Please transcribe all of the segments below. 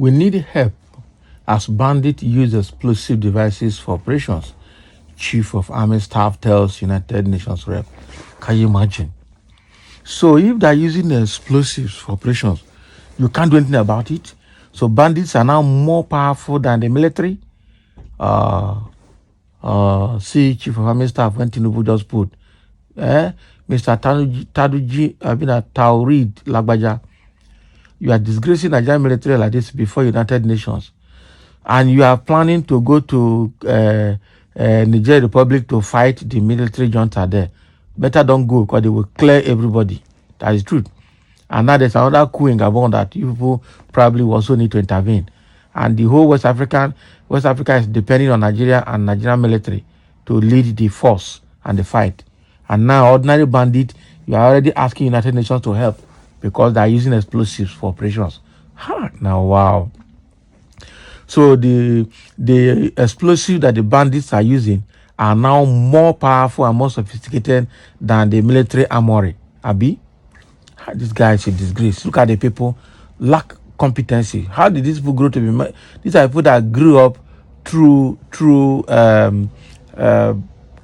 We need help as bandits use explosive devices for operations, Chief of Army Staff tells United Nations rep. Can you imagine? So if they're using explosives for operations, you can't do anything about it. So bandits are now more powerful than the military. See Chief of Army Staff when Tinubu just put, Mr. Taurid Lagbaja, you are disgracing Nigerian military like this before United Nations, and you are planning to go to Niger Republic to fight the military junta there. Better don't go because they will clear everybody. That is truth. And now there's another coup in Gabon that you people probably also need to intervene. And the whole West Africa is depending on Nigeria and Nigerian military to lead the force and the fight. And now ordinary bandit, you are already asking United Nations to help because they are using explosives for operations. Now, wow. So the explosives that the bandits are using are now more powerful and more sophisticated than the military armory. Abi, this guy is a disgrace. Look at the people lack competency. How did these people grow to be? These are people that grew up through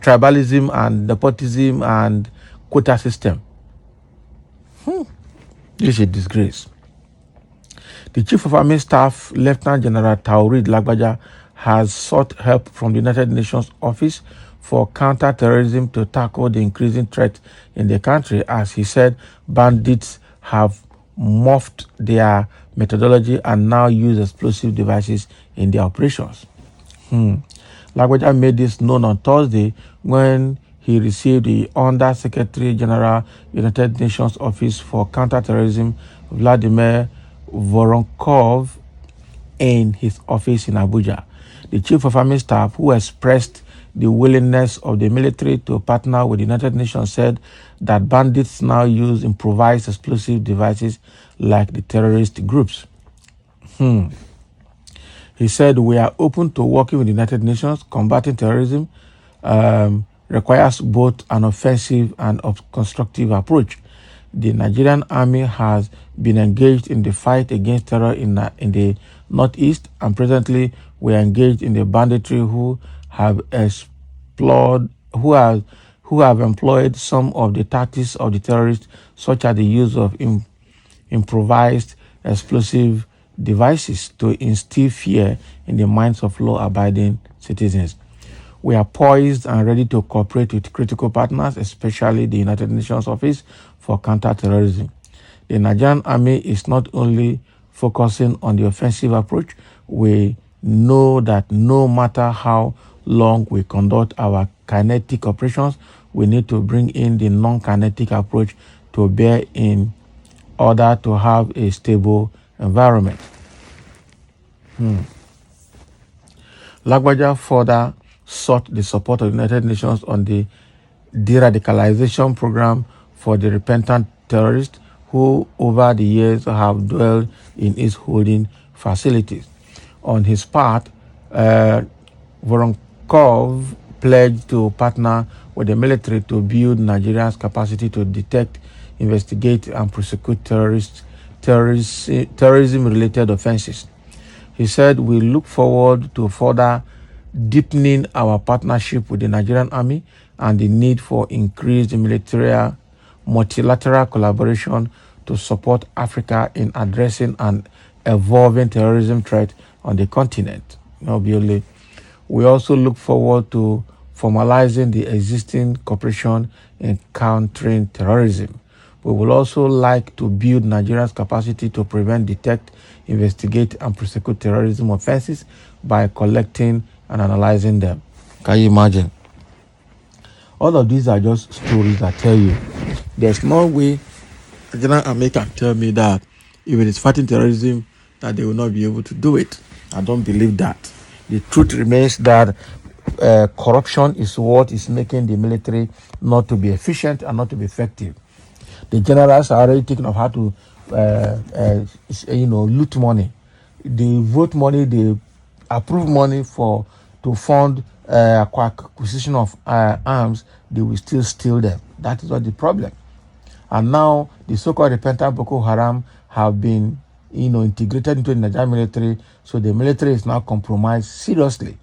tribalism and nepotism and quota system. This is a disgrace. The Chief of Army Staff, Lieutenant General Taurid Lagbaja, has sought help from the United Nations Office for Counter-Terrorism to tackle the increasing threat in the country. As he said, bandits have morphed their methodology and now use explosive devices in their operations. Lagbaja made this known on Thursday when he received the Under Secretary General, United Nations Office for Counter-Terrorism, Vladimir Voronkov, in his office in Abuja. The Chief of Army Staff, who expressed the willingness of the military to partner with the United Nations, said that bandits now use improvised explosive devices like the terrorist groups. He said, we are open to working with the United Nations. Combating terrorism requires both an offensive and a constructive approach. The Nigerian army has been engaged in the fight against terror in the northeast, and presently we are engaged in the banditry who have employed some of the tactics of the terrorists, such as the use of improvised explosive devices to instill fear in the minds of law-abiding citizens. We are poised and ready to cooperate with critical partners, especially the United Nations Office for Counter-Terrorism. The Nigerian Army is not only focusing on the offensive approach. We know that no matter how long we conduct our kinetic operations, we need to bring in the non-kinetic approach to bear in order to have a stable environment. Lagbaja further sought the support of the United Nations on the de-radicalization program for the repentant terrorists who over the years have dwelled in its holding facilities. On his part, Voronkov pledged to partner with the military to build Nigeria's capacity to detect, investigate, and prosecute terrorism-related offenses. He said, we look forward to further deepening our partnership with the Nigerian Army and the need for increased multilateral collaboration to support Africa in addressing an evolving terrorism threat on the continent. We also look forward to formalizing the existing cooperation in countering terrorism. We would also like to build Nigeria's capacity to prevent, detect, investigate, and prosecute terrorism offenses by collecting and analyzing them. Can you imagine? All of these are just stories that tell you there's no way the Nigerian Army can tell me that if it is fighting terrorism, that they will not be able to do it. I don't believe that. The truth remains that corruption is what is making the military not to be efficient and not to be effective. The generals are already thinking of how to, loot money. They vote money, they approve money to fund acquisition of arms. They will still steal them. That is what the problem. And now the so-called repentant Boko Haram have been integrated into the Nigerian military. So the military is now compromised seriously.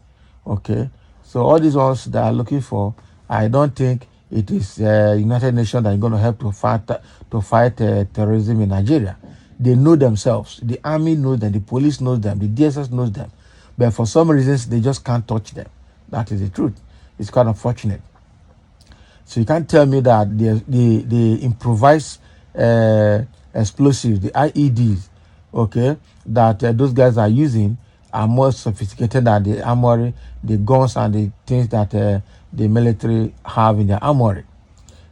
Okay, so all these ones that are looking for, I don't think it is United Nations that is going to help to fight terrorism in Nigeria. They know themselves. The army knows them. The police knows them. The DSS knows them. But for some reasons, they just can't touch them. That is the truth. It's quite unfortunate. So you can't tell me that the improvised explosives, the IEDs, okay, that those guys are using are more sophisticated than the armory, the guns and the things that the military have in their armory.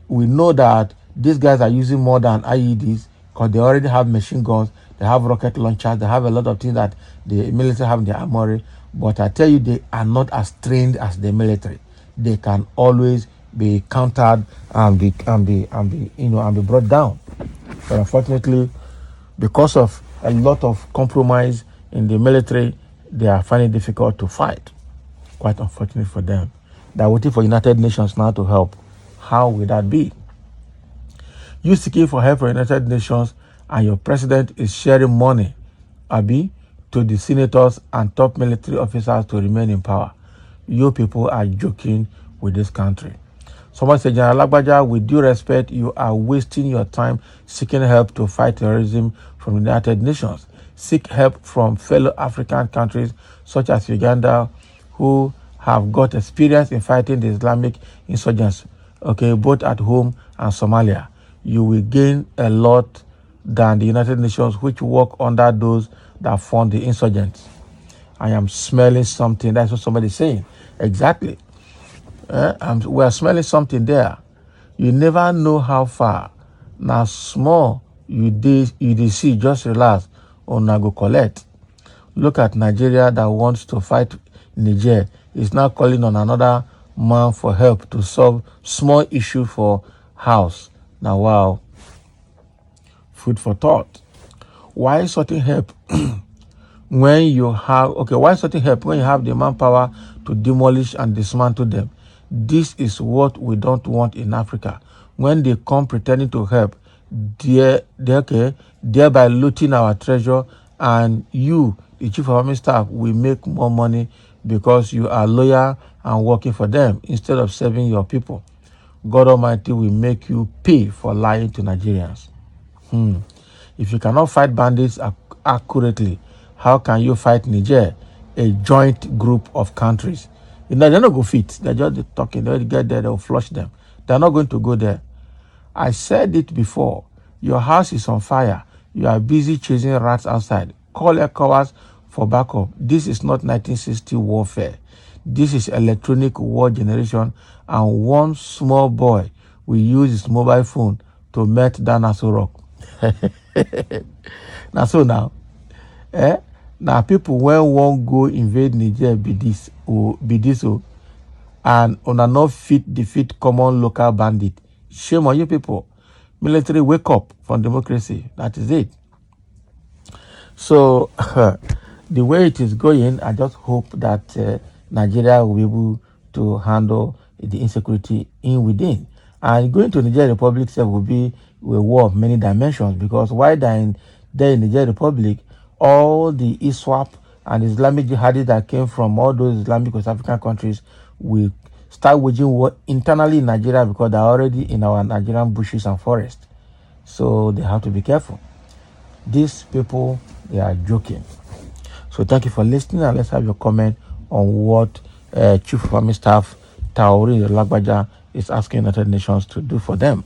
We know that these guys are using more than IEDs because they already have machine guns, they have rocket launchers, they have a lot of things that the military have in their armory. But I tell you, they are not as trained as the military. They can always be countered and be brought down. But unfortunately, because of a lot of compromise in the military, they are finding it difficult to fight. Quite unfortunate for them. They're waiting for United Nations now to help. How will that be? You seeking for help from United Nations and your president is sharing money, Abi, to the senators and top military officers to remain in power. You people are joking with this country. Someone said, General Lagbaja, with due respect, you are wasting your time seeking help to fight terrorism from the United Nations. Seek help from fellow African countries such as Uganda, who have got experience in fighting the Islamic insurgents, okay, both at home and Somalia. You will gain a lot than the United Nations, which work under those that fund the insurgents. I am smelling something. That's what somebody is saying. Exactly. We are smelling something there. You never know how far. Now small you see, just relax or now go collect. Look at Nigeria that wants to fight Niger. Is now calling on another man for help to solve small issue for house. Now wow. Food for thought. Why certain help when you have why certain help when you have the manpower to demolish and dismantle them? This is what we don't want in Africa. When they come pretending to help, thereby looting our treasure, and you, the chief of army staff, will make more money because you are loyal and working for them instead of serving your people. God Almighty will make you pay for lying to Nigerians. If you cannot fight bandits accurately, how can you fight Niger, a joint group of countries? They're not going to fit. They're just talking. They'll get there. They'll flush them. They're not going to go there. I said it before. Your house is on fire. You are busy chasing rats outside. Call ECOWAS for backup. This is not 1960 warfare. This is electronic war generation, and one small boy will use his mobile phone to melt down Aso Rock. Now, now people when won't go invade Niger be this and on not fit defeat common local bandit. Shame on you people. Military, wake up from democracy. That is it. So the way it is going, I just hope that Nigeria will be able to handle the insecurity within. And going to Nigeria Republic itself will be a war of many dimensions, because while there in Nigeria Republic, all the ISWAP and Islamic jihadists that came from all those Islamic West African countries will start waging war internally in Nigeria, because they're already in our Nigerian bushes and forests. So they have to be careful. These people, they are joking. So thank you for listening, and let's have your comment on what Chief of Army Staff Taori Lagbaja is asking United Nations to do for them.